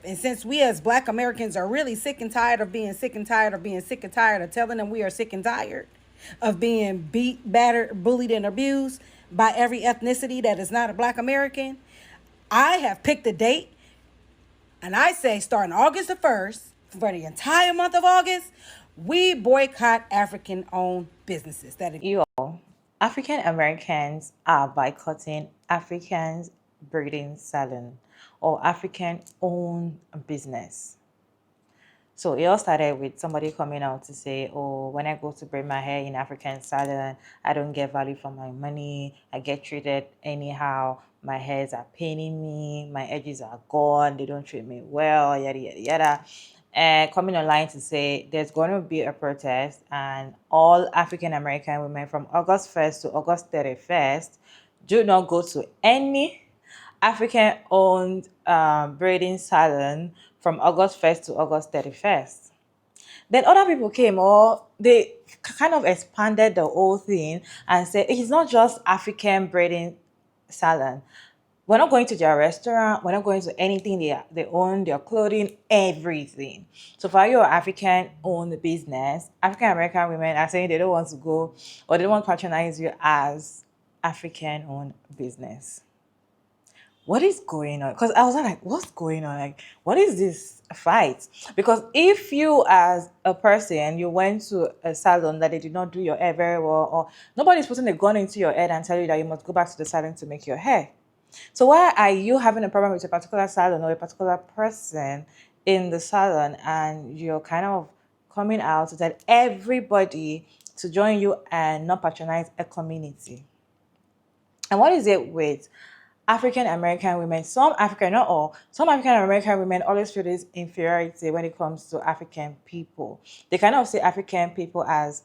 And since we as Black Americans are really sick and tired of being sick and tired of being sick and tired of telling them we are sick and tired of being beat, battered, bullied, and abused by every ethnicity that is not a Black American, I have picked a date, and I say starting August the 1st, for the entire month of August, we boycott African-owned businesses. You all, African Americans are boycotting Africans breeding salon or African owned business. So it all started with somebody coming out to say, oh, when I go to braid my hair in African salon, I don't get value for my money. I get treated anyhow. My hairs are paining me. My edges are gone. They don't treat me well, yada, yada, yada. And coming online to say there's going to be a protest and all African American women from August 1st to August 31st do not go to any African-owned braiding salon from August 1st to August 31st. Then other people came, or they kind of expanded the whole thing and said it's not just African braiding salon. We're not going to their restaurant. We're not going to anything they own, their clothing, everything. So for your African-owned business, African-American women are saying they don't want to go or they don't want to patronize you as African-owned business. What is going on? Because I was like, what's going on? Like, what is this fight? Because if you as a person, you went to a salon that they did not do your hair very well, or nobody's putting a gun into your head and tell you that you must go back to the salon to make your hair. So why are you having a problem with a particular salon or a particular person in the salon and you're kind of coming out to tell everybody to join you and not patronize a community? And what is it with African American women? Some African, not all, some African American women always feel this inferiority when it comes to African people. They kind of see African people as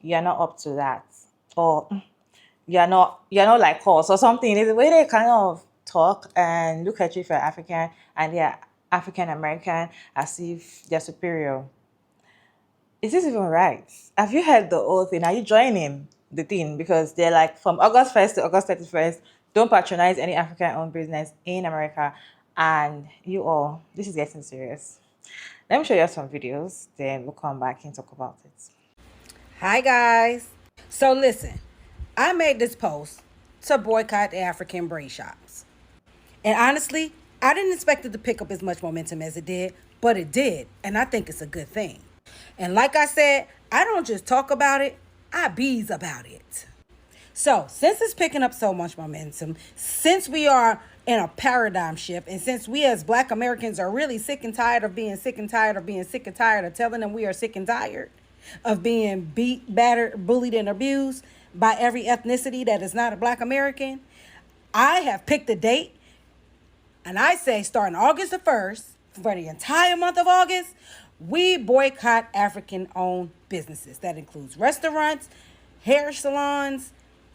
you're not up to that, or you're not like us, or something. It's the way they kind of talk and look at you if you're African and they're African American as if they're superior. Is this even right? Have you heard the whole thing? Are you joining the thing? Because they're like, from August 1st to August 31st, don't patronize any African-owned business in America. And you all, this is getting serious. Let me show you some videos, then we'll come back and talk about it. Hi, guys. So listen, I made this post to boycott the African braid shops. And honestly, I didn't expect it to pick up as much momentum as it did, but it did. And I think it's a good thing. And like I said, I don't just talk about it, I bees about it. So since it's picking up so much momentum, since we are in a paradigm shift, and since we as Black Americans are really sick and tired of being sick and tired of being sick and tired of telling them we are sick and tired of being beat, battered, bullied, and abused by every ethnicity that is not a Black American, I have picked a date, and I say starting August the 1st, for the entire month of August, we boycott African-owned businesses. That includes restaurants, hair salons,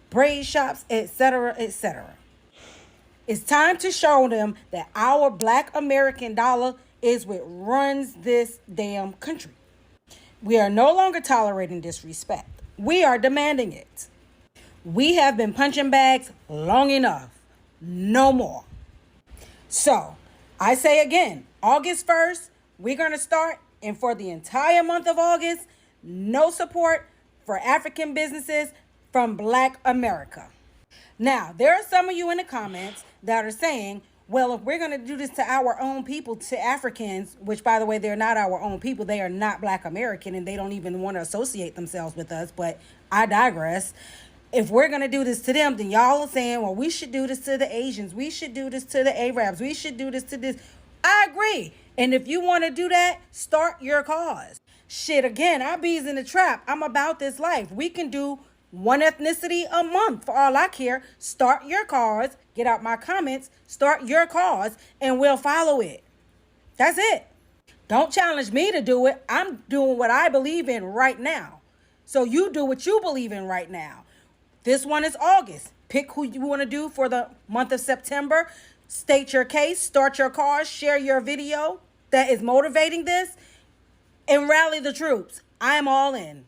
braid shops, etc., etc. It's time to show them that our Black American dollar is what runs this damn country. We are no longer tolerating disrespect. We are demanding it. We have been punching bags long enough. No more. So, I say again, August 1st, we're going to start, and for the entire month of August, no support for African businesses from Black America. Now, there are some of you in the comments that are saying, well, if we're going to do this to our own people, to Africans, which, by the way, they're not our own people, they are not Black American, and they don't even want to associate themselves with us, but I digress. If we're going to do this to them, then y'all are saying, well, we should do this to the Asians. We should do this to the Arabs. We should do this to this. I agree. And if you want to do that, start your cause. Shit, again, I bees in the trap. I'm about this life. We can do one ethnicity a month for all I care. Start your cause. Get out my comments. Start your cause, and we'll follow it. That's it. Don't challenge me to do it. I'm doing what I believe in right now. So you do what you believe in right now. This one is August. Pick who you want to do for the month of September. State your case, start your cause, share your video that is motivating this, and rally the troops. I am all in.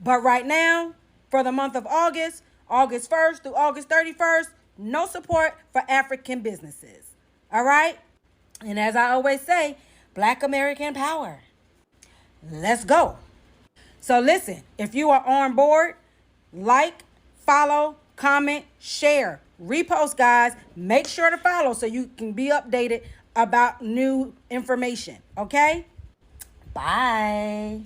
But right now, for the month of August, August 1st through August 31st, no support for African businesses. All right? And as I always say, Black American power. Let's go. So listen, if you are on board, like, follow, comment, share, repost, guys. Make sure to follow so you can be updated about new information. Okay? Bye.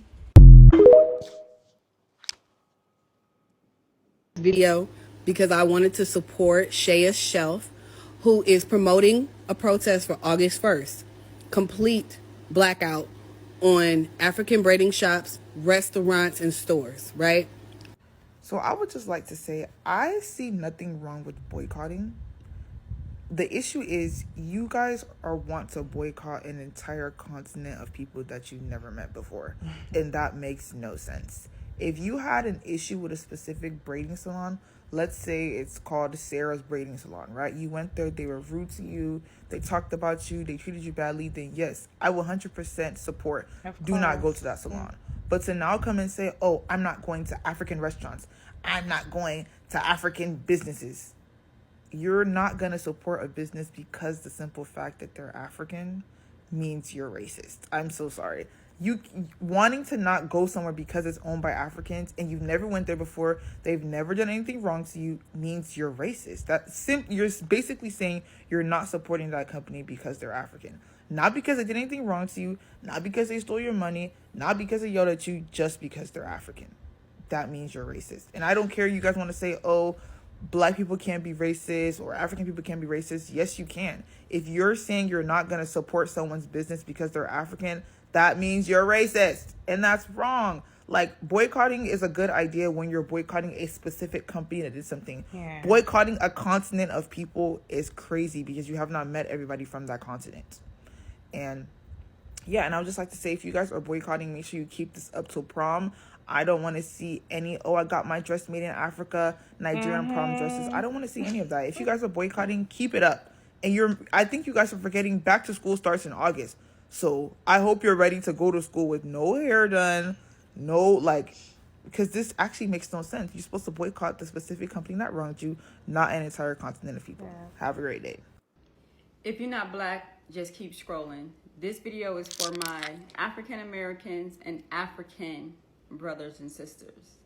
Video because I wanted to support Shaya's Shelf, who is promoting a protest for August 1st. Complete blackout on African braiding shops, restaurants, and stores, right? So I would just like to say I see nothing wrong with boycotting. The issue is you guys want to boycott an entire continent of people that you never met before. And that makes no sense. If you had an issue with a specific braiding salon, let's say it's called Sarah's Braiding Salon, right? You went there, they were rude to you, they talked about you, they treated you badly, then yes, I will 100% support. Do not go to that salon. But to now come and say, oh, I'm not going to African restaurants, I'm not going to African businesses. You're not going to support a business because the simple fact that they're African means you're racist. I'm so sorry. You wanting to not go somewhere because it's owned by Africans and you've never went there before, they've never done anything wrong to you, means you're racist. You're basically saying you're not supporting that company because they're African. Not because they did anything wrong to you, not because they stole your money, not because they yelled at you, just because they're African. That means you're racist. And I don't care, you guys want to say, oh, Black people can't be racist or African people can't be racist. Yes, you can. If you're saying you're not going to support someone's business because they're African, that means you're racist. And that's wrong. Like, boycotting is a good idea when you're boycotting a specific company that did something. Yeah. Boycotting a continent of people is crazy because you have not met everybody from that continent. And yeah, and I would just like to say, if you guys are boycotting, make sure you keep this up till prom. I don't want to see any, oh, I got my dress made in Africa, Nigerian prom dresses. I don't want to see any of that. If you guys are boycotting, keep it up. And I think you guys are forgetting back to school starts in August. So I hope you're ready to go to school with no hair done, because this actually makes no sense. You're supposed to boycott the specific company that wronged you, not an entire continent of people. Yeah. Have a great day. If you're not Black, just keep scrolling. This video is for my African Americans and African brothers and sisters.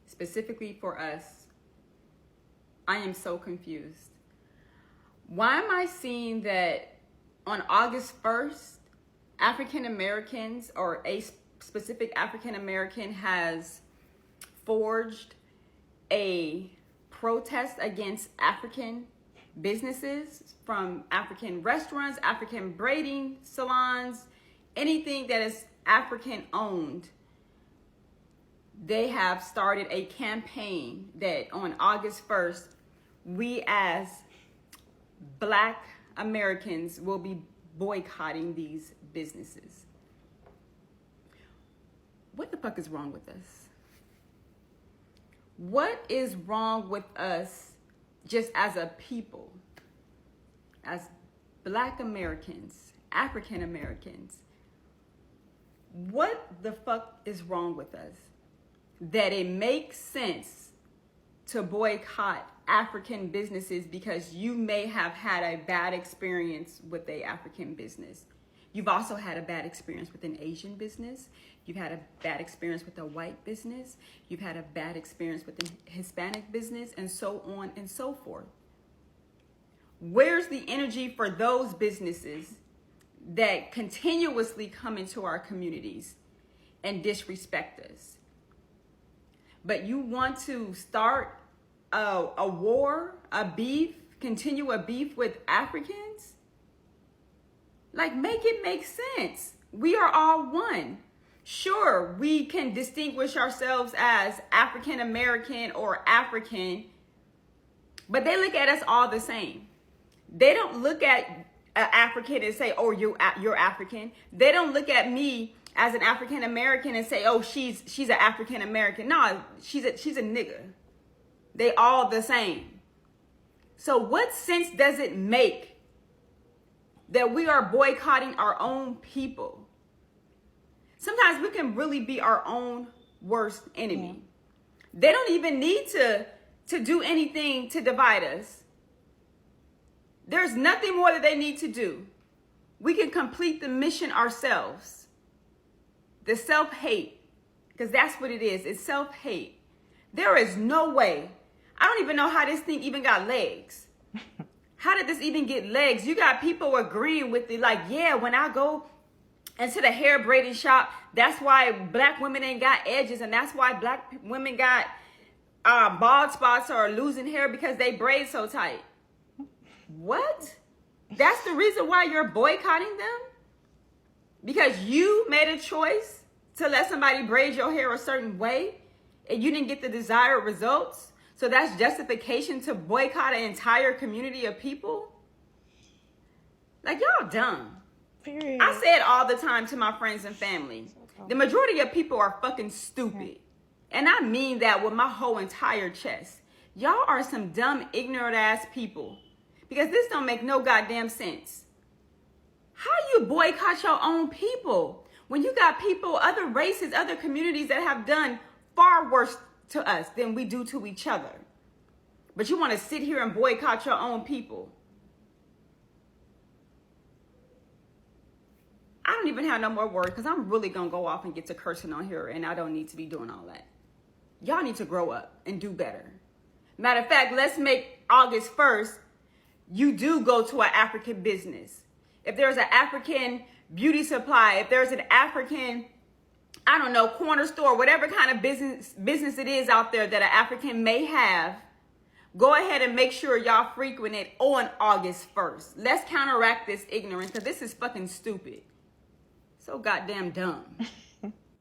Specifically for us, I am so confused. Why am I seeing that on August 1st, African Americans or a specific African American has forged a protest against African businesses, from African restaurants, African braiding salons, anything that is African owned? They have started a campaign that on August 1st, we as Black Americans will be boycotting these businesses. What the fuck is wrong with us? What is wrong with us just as a people, as Black Americans, African Americans? What the fuck is wrong with us that it makes sense to boycott African businesses because you may have had a bad experience with a African business? You've also had a bad experience with an Asian business. You've had a bad experience with a white business. You've had a bad experience with a Hispanic business, and so on and so forth. Where's the energy for those businesses that continuously come into our communities and disrespect us? But you want to start a war, a beef, continue a beef with Africans? Like, make it make sense. We are all one. Sure, we can distinguish ourselves as African American or African, but they look at us all the same. They don't look at an African and say, oh, you're African. They don't look at me as an African American and say, oh, she's an African American. No, she's a nigga. They all the same. So what sense does it make that we are boycotting our own people? Sometimes we can really be our own worst enemy. They don't even need to do anything to divide us. There's nothing more that they need to do. we can complete the mission ourselves. The self-hate, because that's what it is. It's self-hate. There is no way. I don't even know how this thing even got legs. How did this even get legs? You got people agreeing with it, like, yeah, when I go into the hair braiding shop, that's why black women ain't got edges, and that's why black women got bald spots or losing hair, because they braid so tight. What? That's the reason why you're boycotting them? Because you made a choice to let somebody braid your hair a certain way and you didn't get the desired results? So that's justification to boycott an entire community of people? Like, y'all dumb. Period. I say it all the time to my friends and family. The majority of people are fucking stupid. And I mean that with my whole entire chest. Y'all are some dumb, ignorant ass people. Because this don't make no goddamn sense. How you boycott your own people when you got people, other races, other communities that have done far worse to us than we do to each other? But you want to sit here and boycott your own people. I don't even have no more words because I'm really going to go off and get to cursing on here, and I don't need to be doing all that. Y'all need to grow up and do better. Matter of fact, let's make August 1st, you do go to an African business. If there's an African beauty supply, if there's an African, I don't know, corner store, whatever kind of business it is out there that an African may have, go ahead and make sure y'all frequent it on August 1st. Let's counteract this ignorance, because this is fucking stupid. So goddamn dumb.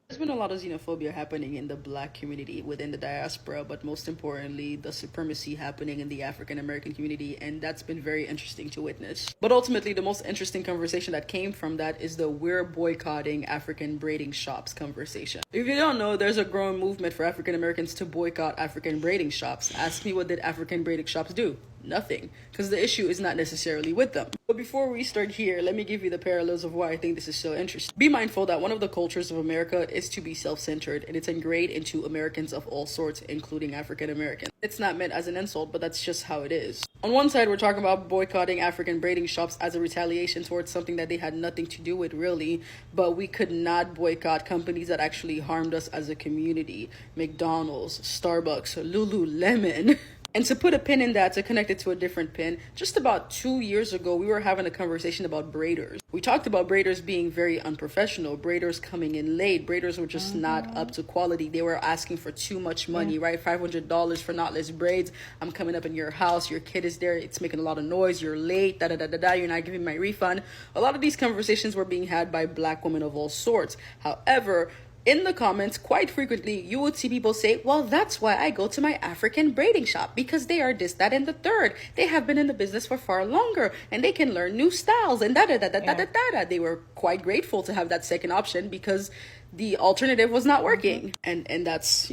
There's been a lot of xenophobia happening in the black community within the diaspora, but most importantly, the supremacy happening in the African American community, and that's been very interesting to witness. But ultimately, the most interesting conversation that came from that is the "we're boycotting African braiding shops" conversation. If you don't know, there's a growing movement for African Americans to boycott African braiding shops. Ask me, what did African braiding shops do? Nothing, because the issue is not necessarily with them. But before we start here, let me give you the parallels of why I think this is so interesting. Be mindful that one of the cultures of America is to be self-centered, and it's ingrained into Americans of all sorts, including African Americans. It's not meant as an insult, but that's just how it is. On one side, we're talking about boycotting African braiding shops as a retaliation towards something that they had nothing to do with, really, but we could not boycott companies that actually harmed us as a community. McDonald's, Starbucks, Lululemon. And to put a pin in that, to connect it to a different pin, just about 2 years ago, we were having a conversation about braiders. We talked about braiders being very unprofessional, braiders coming in late, braiders were just not up to quality. They were asking for too much money, right? $500 for knotless braids. I'm coming up in your house, your kid is there, it's making a lot of noise, you're late, da-da-da-da-da, you're not giving my refund. A lot of these conversations were being had by black women of all sorts. However, in the comments, quite frequently, you would see people say, well, that's why I go to my African braiding shop, because they are this, that, and the third. They have been in the business for far longer, and they can learn new styles, and da-da-da-da-da-da-da. They were quite grateful to have that second option because the alternative was not working. And that's,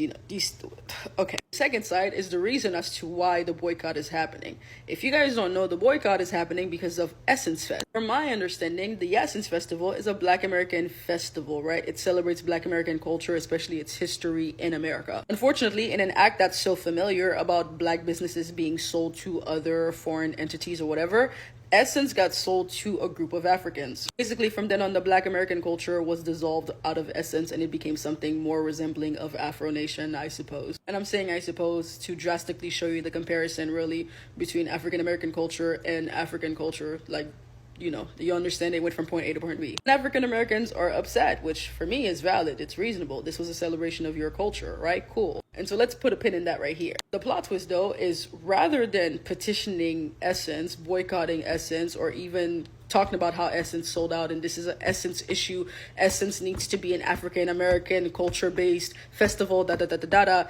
okay. Second side is the reason as to why the boycott is happening. If you guys don't know, the boycott is happening because of Essence Fest. From my understanding, the Essence Festival is a Black American festival, right? It celebrates Black American culture, especially its history in America. Unfortunately, in an act that's so familiar about Black businesses being sold to other foreign entities or whatever, Essence got sold to a group of Africans. Basically, from then on, the Black American culture was dissolved out of Essence and it became something more resembling of Afro Nation, I suppose. And I'm saying I suppose to drastically show you the comparison, really, between African American culture and African culture, like, you understand, it went from point A to point B. And African Americans are upset, which for me is valid. It's reasonable. This was a celebration of your culture, right? Cool. And so let's put a pin in that right here. The plot twist, though, is rather than petitioning Essence, boycotting Essence, or even talking about how Essence sold out and this is an Essence issue, Essence needs to be an African American culture-based festival, da-da-da-da-da-da,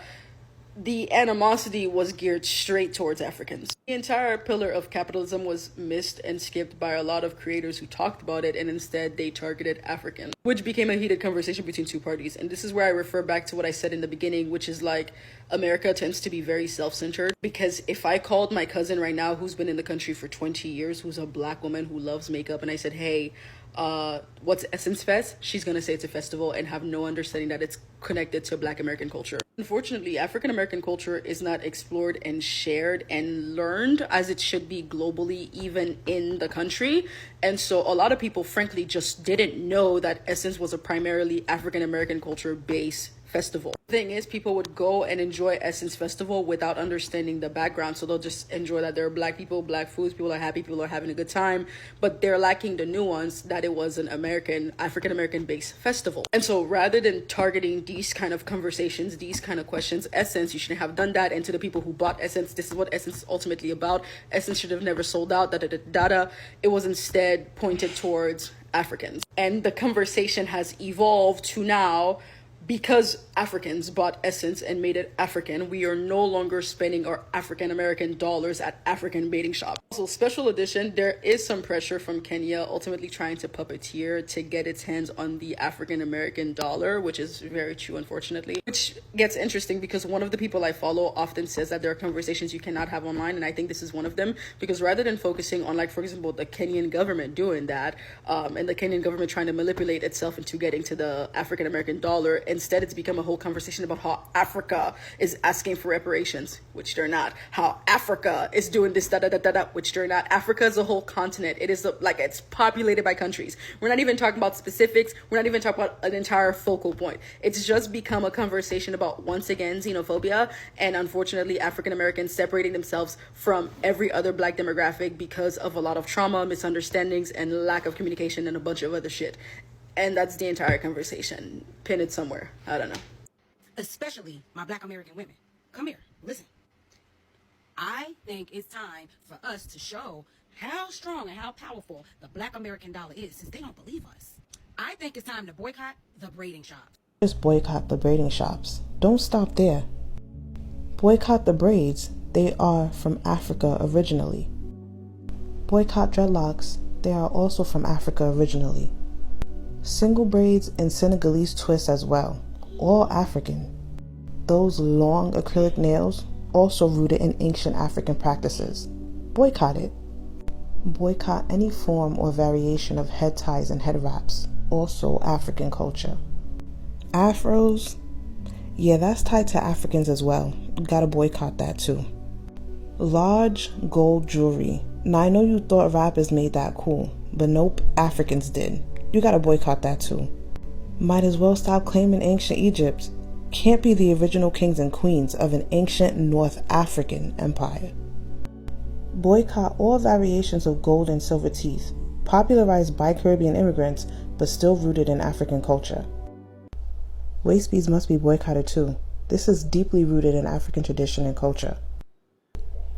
the animosity was geared straight towards Africans. The entire pillar of capitalism was missed and skipped by a lot of creators who talked about it, and instead they targeted Africans, which became a heated conversation between two parties. And this is where I refer back to what I said in the beginning, which is like, America tends to be very self-centered, because if I called my cousin right now who's been in the country for 20 years, who's a Black woman who loves makeup, and I said, hey, what's Essence Fest, she's gonna say it's a festival and have no understanding that it's connected to Black American culture. Unfortunately, African American culture is not explored and shared and learned as it should be globally, even in the country. And so a lot of people, frankly, just didn't know that Essence was a primarily African American culture based festival. The thing is, people would go and enjoy Essence Festival without understanding the background. So they'll just enjoy that there are Black people, Black foods, people are happy, people are having a good time, but they're lacking the nuance that it was an African American based festival. And so rather than targeting these kind of conversations, these kind of questions, Essence, you shouldn't have done that. And to the people who bought Essence, this is what Essence is ultimately about. Essence should have never sold out, It was instead pointed towards Africans. And the conversation has evolved to now, because Africans bought Essence and made it African, we are no longer spending our African American dollars at African baiting shops. Also, special edition, there is some pressure from Kenya ultimately trying to puppeteer to get its hands on the African American dollar, which is very true, unfortunately. Which gets interesting because one of the people I follow often says that there are conversations you cannot have online, and I think this is one of them, because rather than focusing on, like, for example, the Kenyan government doing that, and the Kenyan government trying to manipulate itself into getting to the African American dollar, instead it's become a whole conversation about how Africa is asking for reparations, which they're not. How Africa is doing this, which they're not. Africa is a whole continent. It is it's populated by countries. We're not even talking about specifics. We're not even talking about an entire focal point. It's just become a conversation about, once again, xenophobia, and unfortunately African Americans separating themselves from every other Black demographic because of a lot of trauma, misunderstandings, and lack of communication and a bunch of other shit. And that's the entire conversation. Pin it somewhere. I don't know. Especially my Black American women. Come here, listen. I think it's time for us to show how strong and how powerful the Black American dollar is, since they don't believe us. I think it's time to boycott the braiding shops. Just boycott the braiding shops. Don't stop there. Boycott the braids. They are from Africa originally. Boycott dreadlocks. They are also from Africa originally. Single braids and Senegalese twists as well, all African. Those long acrylic nails, also rooted in ancient African practices. Boycott it. Boycott any form or variation of head ties and head wraps, also African culture. Afros, yeah, that's tied to Africans as well. You gotta boycott that too. Large gold jewelry. Now I know you thought rappers made that cool, but nope, Africans did. You gotta boycott that too. Might as well stop claiming ancient Egypt. Can't be the original kings and queens of an ancient North African empire. Boycott all variations of gold and silver teeth, popularized by Caribbean immigrants, but still rooted in African culture. Waist beads must be boycotted too. This is deeply rooted in African tradition and culture.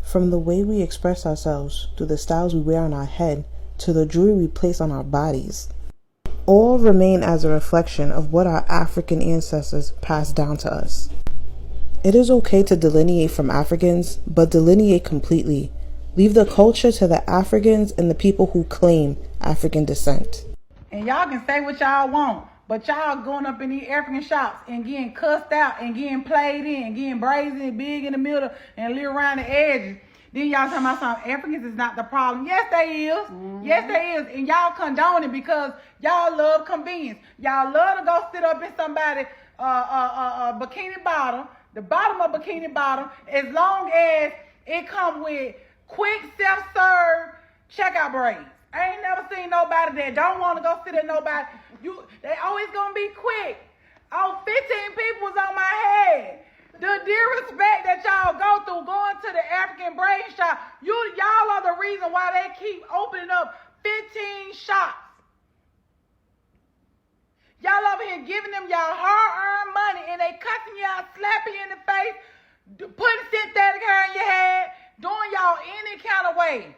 From the way we express ourselves, to the styles we wear on our head, to the jewelry we place on our bodies, all remain as a reflection of what our African ancestors passed down to us. It is okay to delineate from Africans, but delineate completely. Leave the culture to the Africans and the people who claim African descent. And y'all can say what y'all want, but y'all going up in these African shops and getting cussed out and getting played in, getting brazen and big in the middle and little around the edges. Then y'all talking about something. Africans is not the problem. Yes, they is. Yes, they is. And y'all condone it because y'all love convenience. Y'all love to go sit up in somebody's bikini bottom, the bottom of bikini bottom, as long as it come with quick self-serve checkout braids. I ain't never seen nobody that don't want to go sit at nobody. They always gonna be quick. 15 people was on my head. The disrespect that y'all go through going to the African braid shop, y'all are the reason why they keep opening up 15 shops. Y'all over here giving them y'all hard-earned money and they cussing you out, slapping you in the face, putting synthetic hair in your head, doing y'all any kind of way.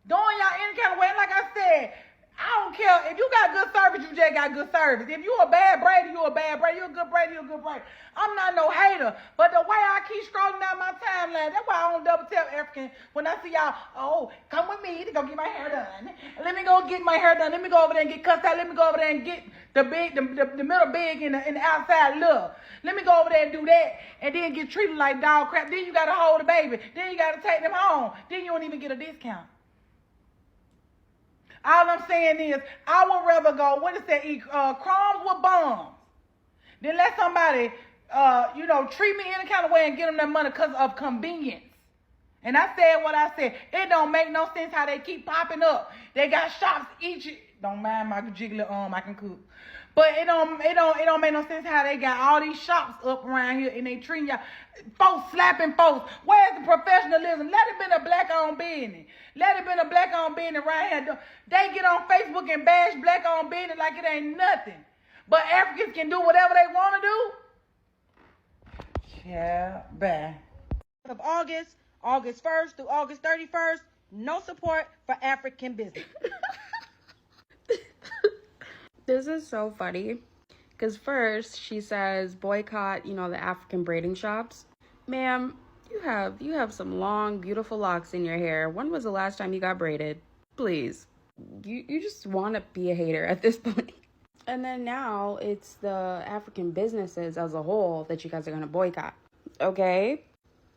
And like I said, I don't care. If you got good service, you just got good service. If you a bad braider, you a bad braider. You a good braider, you a good braider. I'm not no hater. But the way I keep scrolling down my timeline, that's why I don't double tap African when I see y'all, oh, come with me to go get my hair done. Let me go get my hair done. Let me go over there and get cussed out. Let me go over there and get the middle big and the outside little. Let me go over there and do that. And then get treated like dog crap. Then you got to hold the baby. Then you got to take them home. Then you don't even get a discount. All I'm saying is, I would rather go, what is that, eat crumbs with buns, then let somebody, treat me any kind of way and get them that money because of convenience. And I said what I said. It don't make no sense how they keep popping up. They got shops each. Don't mind my jiggly arm, I can cook. But it don't make no sense how they got all these shops up around here and they treating y'all, folks slapping folks. Where's the professionalism? Let it been a black-owned business. Let it been a black-owned business right here. They get on Facebook and bash black-owned business like it ain't nothing. But Africans can do whatever they want to do. Yeah, bye. Of August 1st through August 31st, no support for African business. This is so funny. Because first she says boycott, the African braiding shops. Ma'am, you have some long, beautiful locks in your hair. When was the last time you got braided? Please. You just want to be a hater at this point. And then now it's the African businesses as a whole that you guys are going to boycott. Okay?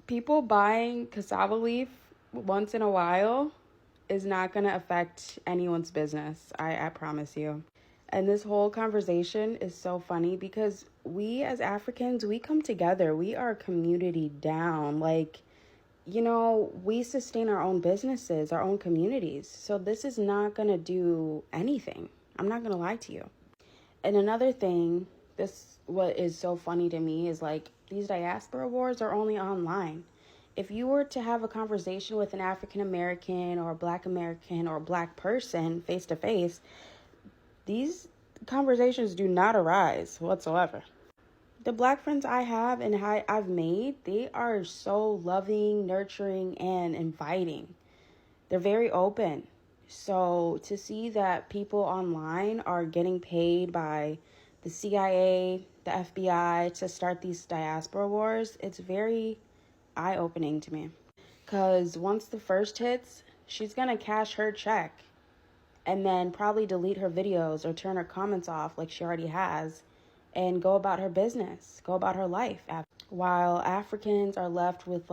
People buying cassava leaf once in a while is not going to affect anyone's business. I promise you. And this whole conversation is so funny because we as Africans, we come together. We are a community down. We sustain our own businesses, our own communities. So this is not going to do anything. I'm not going to lie to you. And another thing, what is so funny to me is these diaspora wars are only online. If you were to have a conversation with an African American or Black American or Black person face to face, these conversations do not arise whatsoever. The Black friends I have and I've made, they are so loving, nurturing, and inviting. They're very open. So to see that people online are getting paid by the CIA, the FBI to start these diaspora wars, it's very eye-opening to me. Because once the first hits, she's going to cash her check and then probably delete her videos or turn her comments off like she already has and go about her business, go about her life. While Africans are left with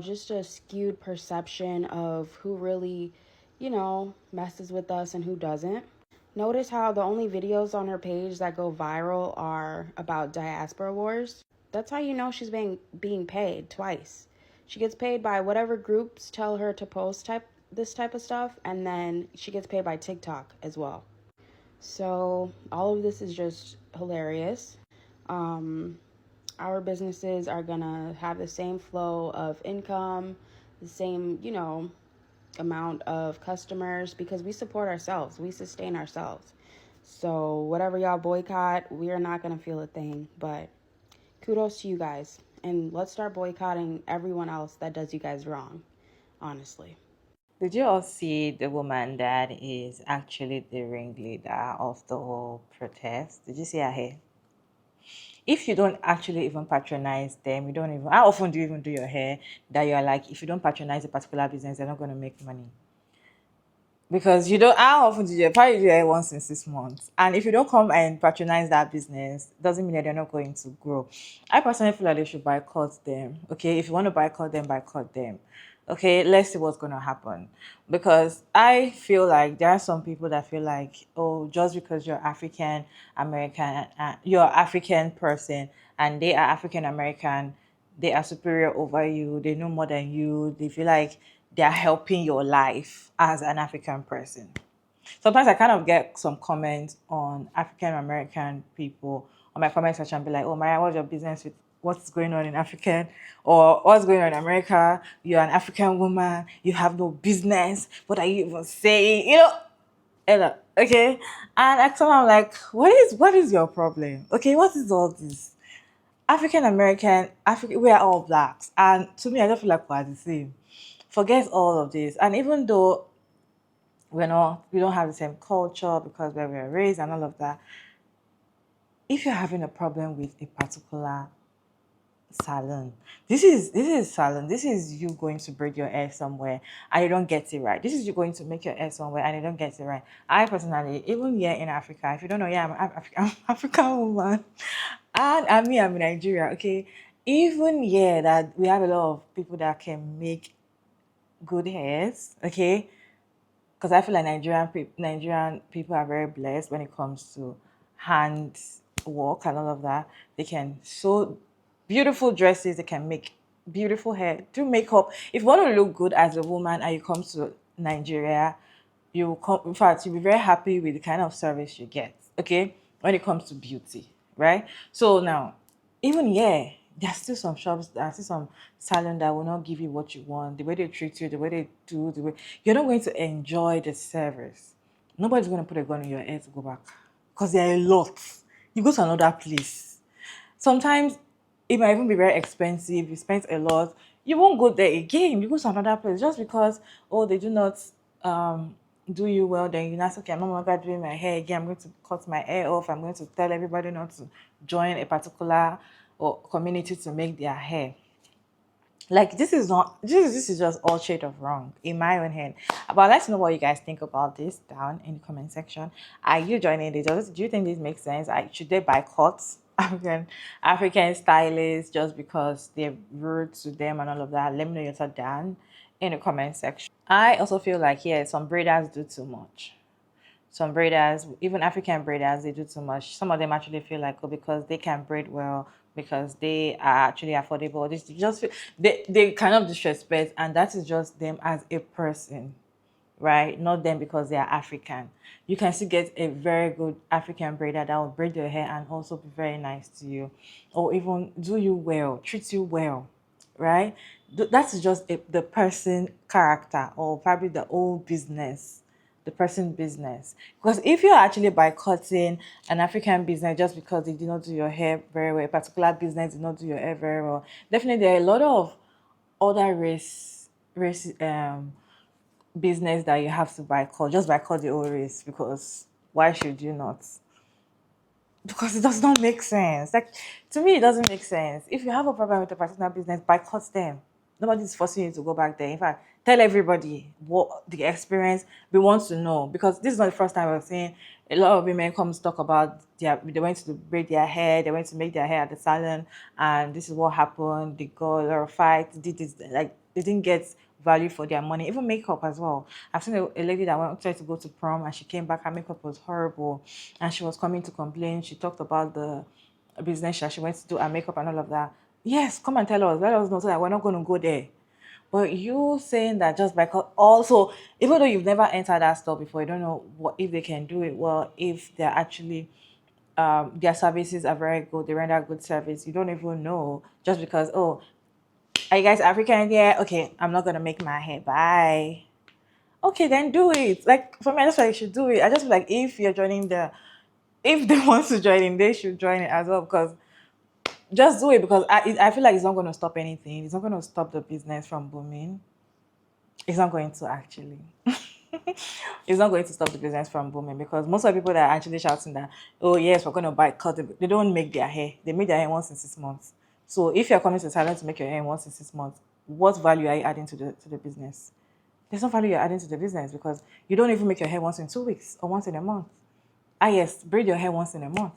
just a skewed perception of who really, messes with us and who doesn't. Notice how the only videos on her page that go viral are about diaspora wars. That's how you know she's being paid twice. She gets paid by whatever groups tell her to post this type of stuff, and then she gets paid by TikTok as well. So all of this is just hilarious. Our businesses are gonna have the same flow of income, the same, amount of customers because we support ourselves, we sustain ourselves. So whatever y'all boycott, we are not gonna feel a thing, but kudos to you guys. And let's start boycotting everyone else that does you guys wrong, honestly. Did you all see the woman that is actually the ringleader of the whole protest? Did you see her hair? If you don't actually even patronize them, how often do you even do your hair that you're if you don't patronize a particular business, they're not going to make money? Because how often do you probably do your hair once in 6 months? And if you don't come and patronize that business, doesn't mean that they're not going to grow. I personally feel like they should boycott them. Okay, if you want to boycott them. Okay, let's see what's going to happen. Because I feel like there are some people that feel just because you're African American, you're African person, and they are African American, they are superior over you, they know more than you, they feel like they are helping your life as an African person. Sometimes I kind of get some comments on African American people on my comment section and be like, oh, Maria, what's your business with what's going on in African or what's going on in America? You're an African woman, you have no business. What are you even saying? Ella, okay? And actually I'm like, what is your problem? Okay, what is all this? African American, we are all blacks. And to me, I don't feel like we're the same. Forget all of this. And even though we don't have the same culture because where we were raised and all of that, if you're having a problem with a particular salon, this is salon, this is you going to braid your hair somewhere and you don't get it right. This is you going to make your hair somewhere and you don't get it right. I personally, even here in Africa, if you don't know, I'm an African woman and I'm in Nigeria, okay? Even here that we have a lot of people that can make good hairs, okay? because I feel like Nigerian people are very blessed when it comes to hand work and all of that. They can sew beautiful dresses, they can make beautiful hair, do makeup. If you want to look good as a woman and you come to Nigeria, you come, in fact, you'll be very happy with the kind of service you get, okay, when it comes to beauty, right? So now, even there's still some shops, there's still some salon that will not give you what you want, the way they treat you, the way they do, the way you're not going to enjoy the service. Nobody's going to put a gun in your head to go back because there are a lot. You go to another place. Sometimes it might even be very expensive. You spend a lot. You won't go there again. You go to another place just because, oh, they do not do you well. Then you not, okay, I'm no longer doing my hair again. I'm going to cut my hair off. I'm going to tell everybody not to join a particular or community to make their hair. Like this is just all shade of wrong in my own head. But I'd like to know what you guys think about this down in the comment section. Are you joining this? Do you think this makes sense? Should they boycott African stylists just because they're rude to them and all of that? Let me know your thought down in the comment section. I also feel like some breeders do too much. Some breeders, even African breeders, they do too much. Some of them actually feel like, oh, because they can breed well, because they are actually affordable. This just feel, they kind of disrespect, and that is just them as a person, right? Not them because they are African. You can still get a very good African braider that will braid your hair and also be very nice to you, or even do you well, treat you well, right? That's just the person character, or probably the old business, the person's business. Because if you're actually boycotting an African business just because they did not do your hair very well, a particular business did not do your hair very well, definitely there are a lot of other race business that you have to boycott, just boycott the whole race, because why should you not? Because it does not make sense. Like, to me, it doesn't make sense. If you have a problem with a particular business, boycott them. Nobody's forcing you to go back there. In fact, tell everybody what the experience we want to know, because this is not the first time we're seeing a lot of women come to talk about they went to braid their hair, they went to make their hair at the salon, and this is what happened. They got a lot of fights, did this, like they didn't get value for their money. Even makeup as well. I've seen a lady that tried to go to prom and she came back, her makeup was horrible, and she was coming to complain. She talked about the business that she went to do her makeup and all of that. Yes, come and tell us, let us know so that we're not going to go there. But you saying that just because also, even though you've never entered that store before, you don't know what if they can do it well, if they're actually their services are very good, they render good service. You don't even know just because, oh, are you guys African? Yeah, okay, I'm not gonna make my hair. Bye. Okay, then do it. Like for me, I just feel like you should do it. I just feel like if you're joining if they want to join in, they should join it as well, because just do it, because I feel like it's not going to stop anything. It's not going to stop the business from booming. It's not going to actually. It's not going to stop the business from booming, because most of the people that are actually shouting that, oh yes, we're going to boycott it, they don't make their hair. They make their hair once in 6 months. So if you're coming to Thailand to make your hair once in 6 months, what value are you adding to the business? There's no value you're adding to the business, because you don't even make your hair once in 2 weeks or once in a month. Yes, braid your hair once in a month.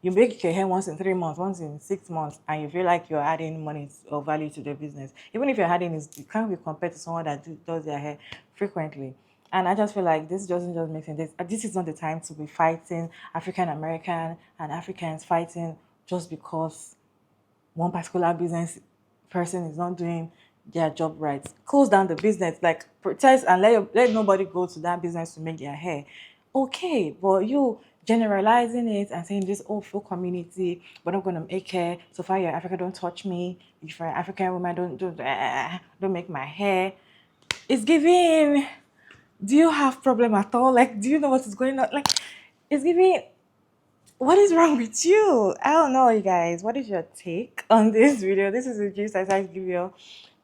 You make your hair once in 3 months, once in 6 months, and you feel like you're adding money or value to the business. Even if you're adding it, you can't be compared to someone that does their hair frequently. And I just feel like this doesn't just make sense. This is not the time to be fighting African American and Africans fighting just because one particular business person is not doing their job right. Close down the business, like protest and let nobody go to that business to make their hair. Okay, but you generalizing it and saying this full community, we're not gonna make hair. So far you're African, don't touch me. If you're an African woman, don't make my hair. It's giving. Do you have problem at all? Like, do you know what is going on? Like, it's giving. What is wrong with you? I don't know, you guys. What is your take on this video? This is the gist I tried to give you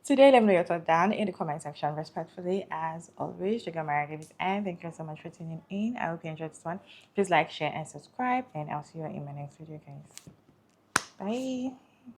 today. Let me know your thoughts down in the comment section. Respectfully, as always, Sugar Mara Davis, and thank you so much for tuning in. I hope you enjoyed this one. Please like, share, and subscribe, and I'll see you in my next video, guys. Bye.